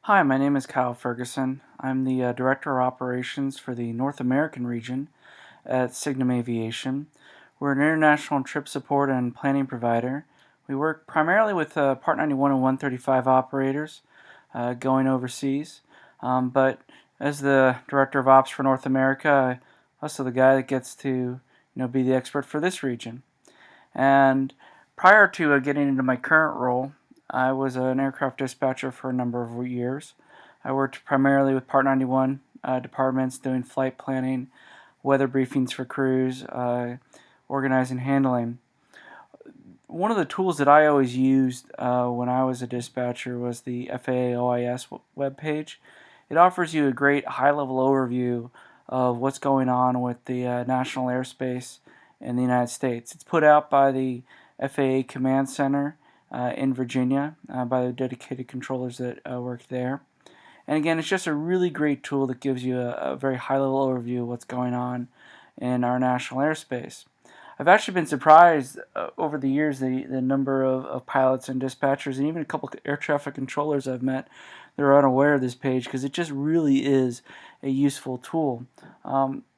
Hi, my name is Kyle Ferguson. I'm the Director of Operations for the North American region at Signum Aviation. We're an international trip support and planning provider. We work primarily with Part 91 and 135 operators going overseas. But as the Director of Ops for North America, I'm also the guy that gets to be the expert for this region. And prior to getting into my current role, I was an aircraft dispatcher for a number of years. I worked primarily with Part 91 departments doing flight planning, weather briefings for crews, organizing handling. One of the tools that I always used when I was a dispatcher was the FAA OIS webpage. It offers you a great high-level overview of what's going on with the national airspace in the United States. It's put out by the FAA Command Center in Virginia by the dedicated controllers that work there. And again, it's just a really great tool that gives you a very high-level overview of what's going on in our national airspace. I've actually been surprised over the years the number of pilots and dispatchers and even a couple of air traffic controllers I've met that are unaware of this page because it just really is a useful tool.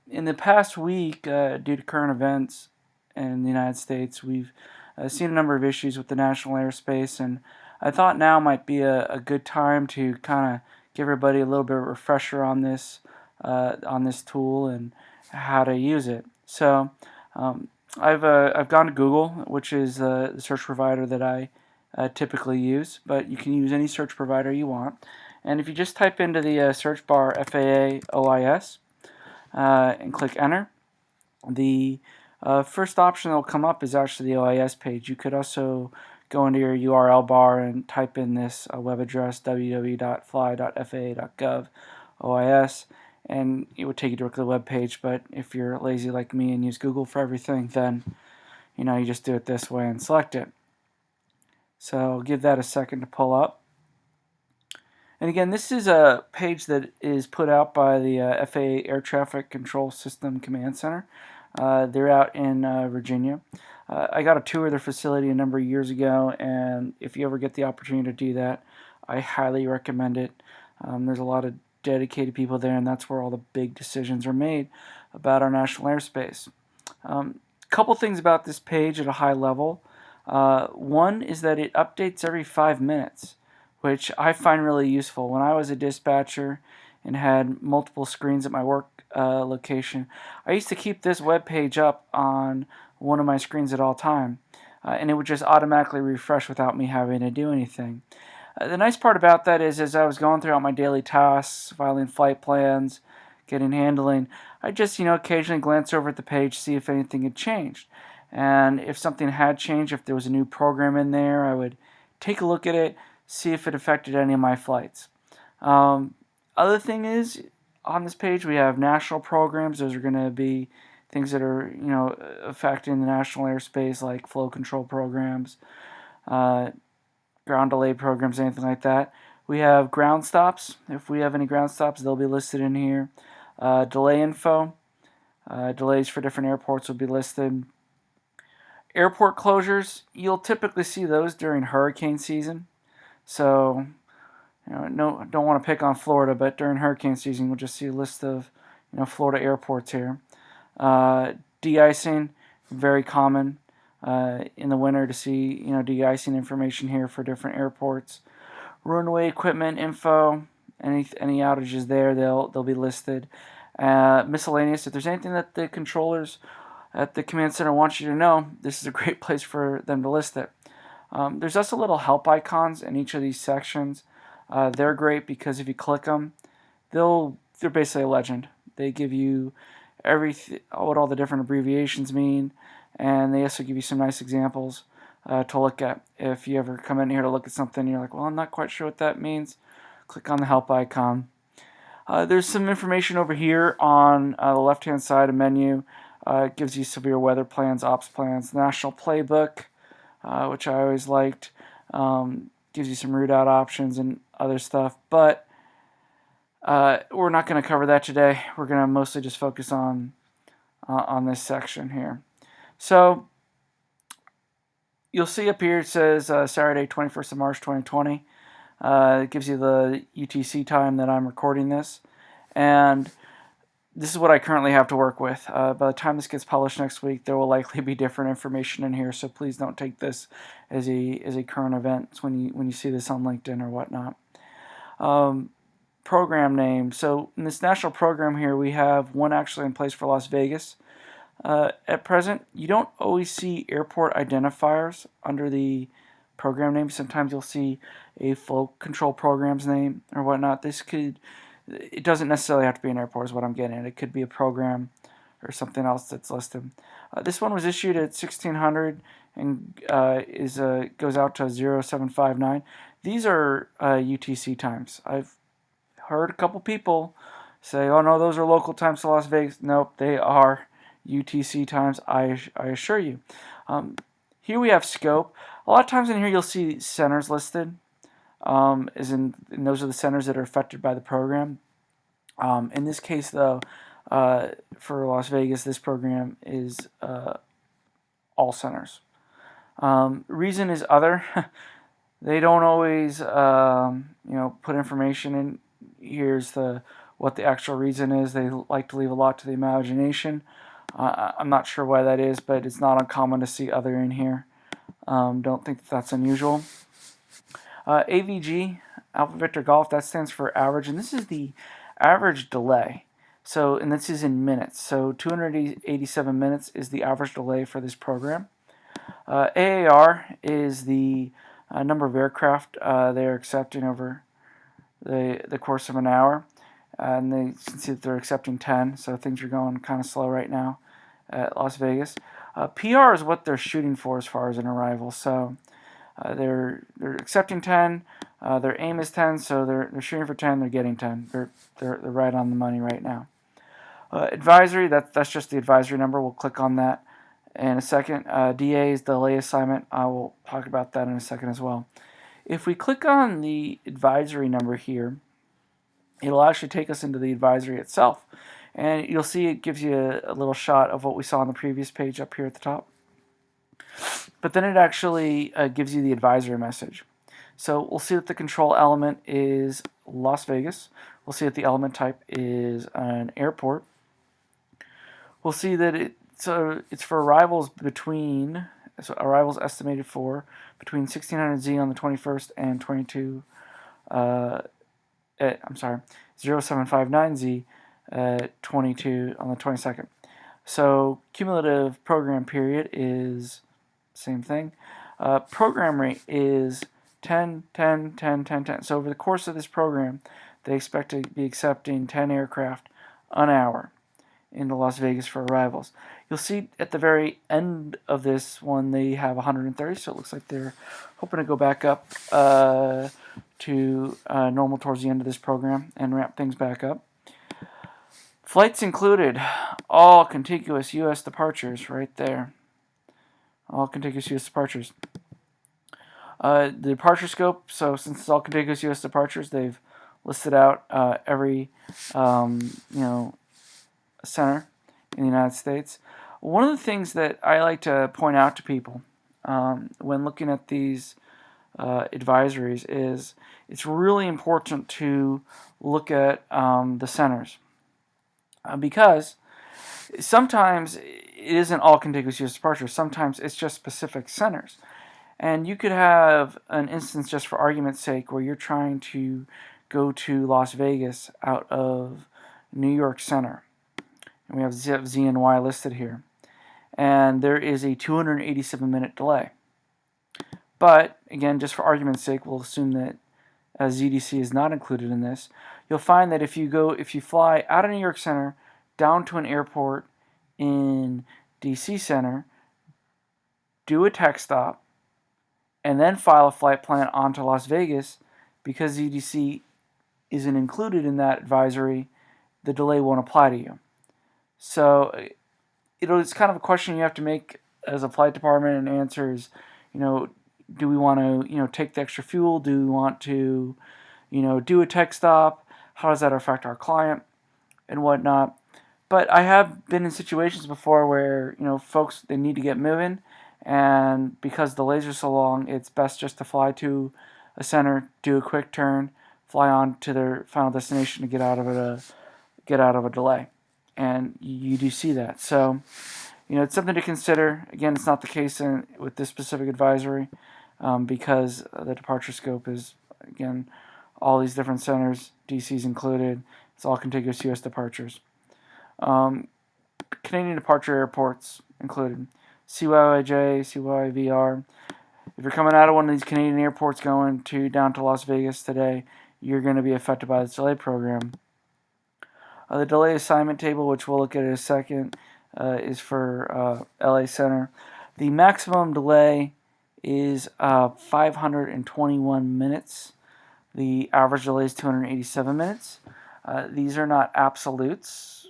In the past week, due to current events in the United States, we've seen a number of issues with the national airspace, and I thought now might be a good time to kind of give everybody a little bit of a refresher on this tool and how to use it. So I've gone to Google, which is the search provider that I typically use, but you can use any search provider you want. And if you just type into the search bar FAA OIS and click enter, the first option that will come up is actually the OIS page. You could also go into your URL bar and type in this web address, www.fly.faa.gov OIS, and it would take you directly to the web page. But if you're lazy like me and use Google for everything, then you just do it this way and select it. So give that a second to pull up. And again, this is a page that is put out by the FAA Air Traffic Control System Command Center. They're out in Virginia. I got a tour of their facility a number of years ago, and if you ever get the opportunity to do that, I highly recommend it. There's a lot of dedicated people there, and that's where all the big decisions are made about our national airspace. Couple things about this page at a high level. One is that it updates every 5 minutes, which I find really useful. When I was a dispatcher and had multiple screens at my work location, I used to keep this web page up on one of my screens at all time, and it would just automatically refresh without me having to do anything. The nice part about that is, as I was going throughout my daily tasks, filing flight plans, getting handling, I just occasionally glance over at the page, see if anything had changed, and if something had changed, if there was a new program in there, I would take a look at it, see if it affected any of my flights. Other thing is, on this page we have national programs. Those are going to be things that are affecting the national airspace, like flow control programs, ground delay programs, anything like that. We have ground stops. If we have any ground stops, they'll be listed in here. Delay info. Delays for different airports will be listed. Airport closures, you'll typically see those during hurricane season. So, no, don't want to pick on Florida, but during hurricane season, we'll just see a list of, Florida airports here. De-icing, very common in the winter to see, de-icing information here for different airports. Runway equipment info, any outages there, they'll be listed. Miscellaneous, if there's anything that the controllers at the command center want you to know, this is a great place for them to list it. There's also little help icons in each of these sections. They're great because if you click them, they're basically a legend. They give you what all the different abbreviations mean, and they also give you some nice examples to look at. If you ever come in here to look at something and you're like, well, I'm not quite sure what that means, click on the help icon. There's some information over here on the left-hand side of menu. It gives you severe weather plans, ops plans, national playbook, which I always liked. Gives you some route out options and other stuff, but we're not going to cover that today. We're going to mostly just focus on this section here. So you'll see up here it says Saturday, 21st of March, 2020. It gives you the UTC time that I'm recording this. And this is what I currently have to work with. By the time this gets published next week, there will likely be different information in here, so please don't take this as a current event when you see this on LinkedIn or whatnot. Program name. So in this national program here, we have one actually in place for Las Vegas. At present, you don't always see airport identifiers under the program name. Sometimes you'll see a flow control program's name or whatnot. It doesn't necessarily have to be an airport is what I'm getting at. It could be a program or something else that's listed. This one was issued at 1600 and goes out to 0759. These are UTC times. I've heard a couple people say, oh no, those are local times to Las Vegas. Nope, they are UTC times, I assure you. Here we have scope. A lot of times in here you'll see centers listed, and those are the centers that are affected by the program. In this case, though, for Las Vegas, this program is all centers. Reason is other. They don't always, put information in. Here's what the actual reason is. They like to leave a lot to the imagination. I'm not sure why that is, but it's not uncommon to see other in here. Don't think that's unusual. AVG, Alpha Victor Golf, that stands for average, and this is the average delay. So, and this is in minutes. So 287 minutes is the average delay for this program. AAR is the number of aircraft they're accepting over the course of an hour. And they can see that they're accepting 10, so things are going kind of slow right now at Las Vegas. PR is what they're shooting for as far as an arrival. So they're accepting 10. Their aim is 10, so they're shooting for 10. They're getting 10. They're right on the money right now. Advisory, that's just the advisory number. We'll click on that in a second. DA is delay assignment. I will talk about that in a second as well. If we click on the advisory number here, it'll actually take us into the advisory itself. And you'll see it gives you a little shot of what we saw on the previous page up here at the top. But then it actually gives you the advisory message. So we'll see that the control element is Las Vegas. We'll see that the element type is an airport. We'll see that it's for arrivals arrivals estimated for between 1600Z on the 21st and 0759Z 22 on the 22nd. So cumulative program period is same thing. Program rate is 10, 10, 10, 10, 10. So over the course of this program, they expect to be accepting 10 aircraft an hour into Las Vegas for arrivals. You'll see at the very end of this one they have 130, so it looks like they're hoping to go back up to normal towards the end of this program and ramp things back up. Flights included, all contiguous U.S. departures right there. All contiguous U.S. departures. The departure scope, so since it's all contiguous U.S. departures, they've listed out every center in the United States. One of the things that I like to point out to people when looking at these advisories is it's really important to look at the centers because sometimes it isn't all contiguous U.S. departures. Sometimes it's just specific centers. And you could have an instance, just for argument's sake, where you're trying to go to Las Vegas out of New York Center. And we have Z and Y listed here. And there is a 287-minute delay. But, again, just for argument's sake, we'll assume that ZDC is not included in this. You'll find that if you fly out of New York Center down to an airport in DC Center, do a tech stop, and then file a flight plan onto Las Vegas, because ZDC isn't included in that advisory, the delay won't apply to you. So it's kind of a question you have to make as a flight department, and answer is, do we want to, take the extra fuel? Do we want to, do a tech stop? How does that affect our client and whatnot? But I have been in situations before where, folks, they need to get moving, and because the delays are so long, it's best just to fly to a center, do a quick turn, fly on to their final destination to get out of a delay. And you do see that. So, it's something to consider. Again, it's not the case with this specific advisory because the departure scope is, again, all these different centers, DC's included. It's all contiguous U.S. departures. Canadian departure airports included CYJ, CYVR. If you're coming out of one of these Canadian airports going down to Las Vegas today, you're going to be affected by this delay program. The delay assignment table, which we'll look at in a second, is for LA Center. The maximum delay is 521 minutes. The average delay is 287 minutes. These are not absolutes.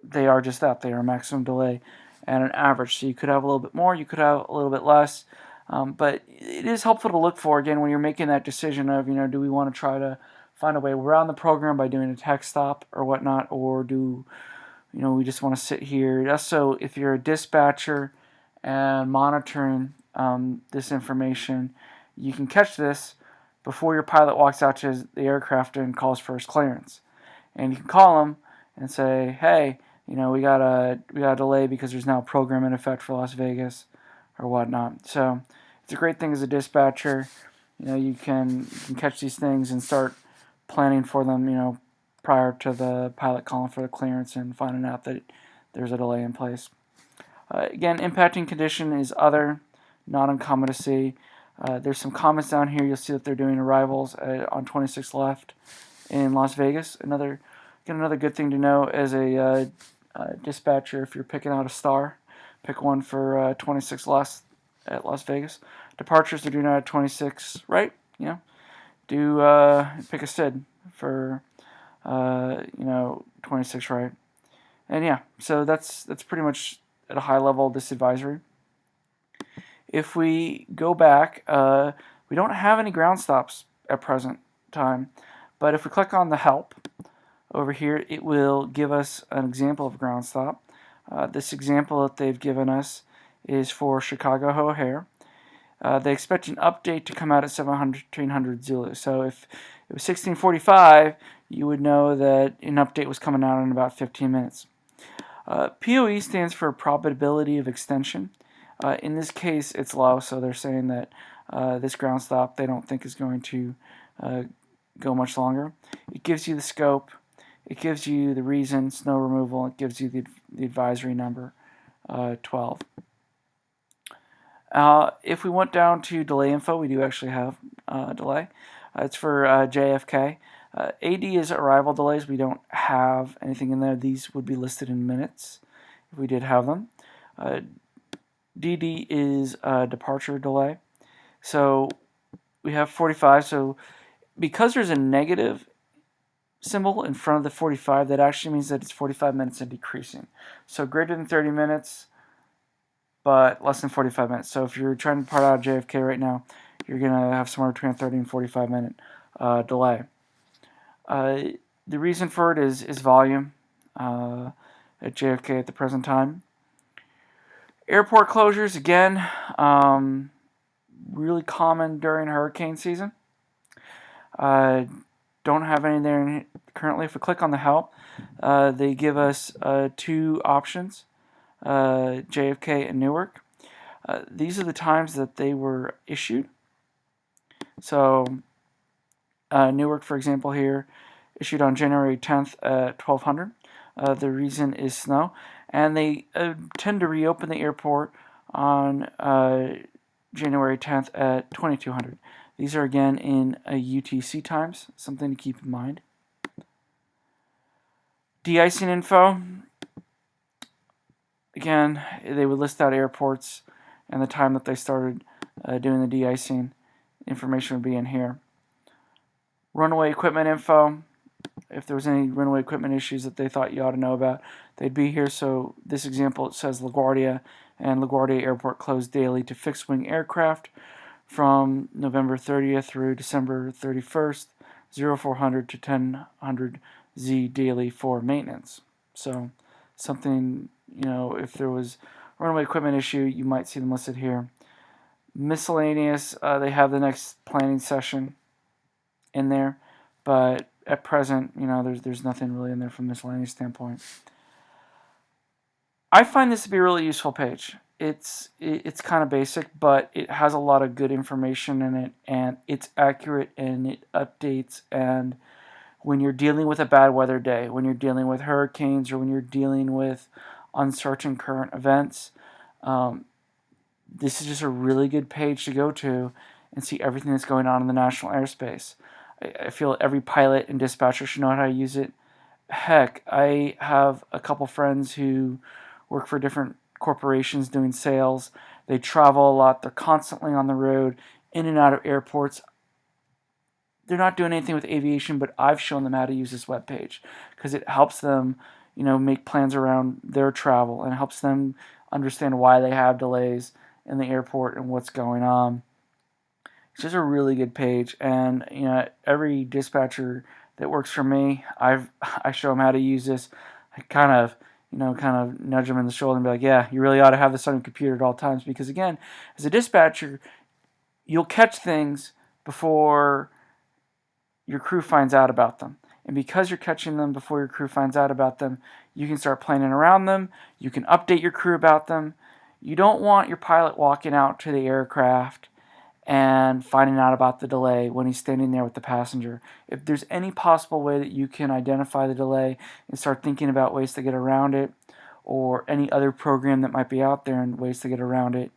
They are just that. They are a maximum delay and an average. So you could have a little bit more, you could have a little bit less. But it is helpful to look for, again, when you're making that decision of, do we want to try to find a way around the program by doing a tech stop or whatnot, or do we just want to sit here. Also, if you're a dispatcher and monitoring this information, you can catch this before your pilot walks out to the aircraft and calls first clearance. And you can call them and say, hey, we got a delay because there's now a program in effect for Las Vegas or whatnot. So it's a great thing as a dispatcher. You can catch these things and start planning for them, prior to the pilot calling for the clearance and finding out that there's a delay in place. Again, impacting condition is other, not uncommon to see. There's some comments down here. You'll see that they're doing arrivals on 26 left in Las Vegas. Another good thing to know as a dispatcher, if you're picking out a star, pick one for 26 left at Las Vegas. Departures, they're doing out at 26 right. Do pick a SID for 26 right. And yeah, so that's pretty much at a high level this advisory. If we go back, we don't have any ground stops at present time, but if we click on the help over here, it will give us an example of a ground stop. This example that they've given us is for Chicago O'Hare. They expect an update to come out at 1700 Zulu. So if it was 1645, you would know that an update was coming out in about 15 minutes. POE stands for probability of extension. In this case, it's low, so they're saying that this ground stop they don't think is going to go much longer. It gives you the scope. It gives you the reason, snow removal. It gives you the advisory number, 12. If we went down to delay info, we do actually have delay. It's for JFK. AD is arrival delays. We don't have anything in there. These would be listed in minutes if we did have them. DD is departure delay. So we have 45. So because there's a negative symbol in front of the 45, that actually means that it's 45 minutes and decreasing. So greater than 30 minutes, but less than 45 minutes. So if you're trying to depart out of JFK right now, you're going to have somewhere between a 30 and 45 minute delay. The reason for it is volume at JFK at the present time. Airport closures, again, really common during hurricane season. Don't have any there currently. If we click on the help, they give us two options, JFK and Newark. These are the times that they were issued. So Newark, for example, here, issued on January 10th at 1200. The reason is snow. And they tend to reopen the airport on January 10th at 2200. These are, again, in UTC times, something to keep in mind. De-icing info. Again, they would list out airports and the time that they started doing the de-icing. Information would be in here. Runway equipment info. If there was any runway equipment issues that they thought you ought to know about, they'd be here. So this example, it says LaGuardia, and LaGuardia Airport closed daily to fixed-wing aircraft from November 30th through December 31st, 0400 to 1000 Z daily for maintenance. So something, if there was a runway equipment issue, you might see them listed here. Miscellaneous, they have the next planning session in there, but at present, there's nothing really in there from a miscellaneous standpoint. I find this to be a really useful page. It's kind of basic, but it has a lot of good information in it, and it's accurate, and it updates. And when you're dealing with a bad weather day, when you're dealing with hurricanes, or when you're dealing with uncertain current events, um, this is just a really good page to go to and see everything that's going on in the national airspace. I feel every pilot and dispatcher should know how to use it. Heck, I have a couple friends who work for different corporations doing sales. They travel a lot. They're constantly on the road, in and out of airports. They're not doing anything with aviation, but I've shown them how to use this webpage because it helps them, make plans around their travel, and helps them understand why they have delays in the airport and what's going on. It's just a really good page, and every dispatcher that works for me, I show them how to use this. I kind of nudge them in the shoulder and be like, yeah, you really ought to have this on your computer at all times, because again, as a dispatcher, you'll catch things before your crew finds out about them. And because you're catching them before your crew finds out about them, you can start planning around them. You can update your crew about them. You don't want your pilot walking out to the aircraft and finding out about the delay when he's standing there with the passenger. If there's any possible way that you can identify the delay and start thinking about ways to get around it, or any other program that might be out there and ways to get around it,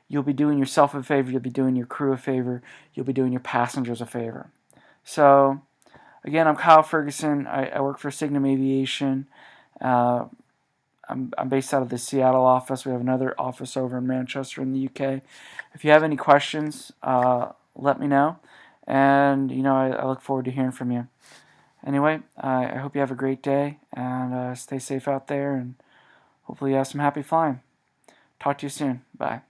you'll be doing yourself a favor, you'll be doing your crew a favor, you'll be doing your passengers a favor. So, again, I'm Kyle Ferguson. I work for Signum Aviation. Uh, I'm based out of the Seattle office. We have another office over in Manchester in the UK. If you have any questions, let me know. And, I look forward to hearing from you. Anyway, I hope you have a great day, and stay safe out there, and hopefully you have some happy flying. Talk to you soon. Bye.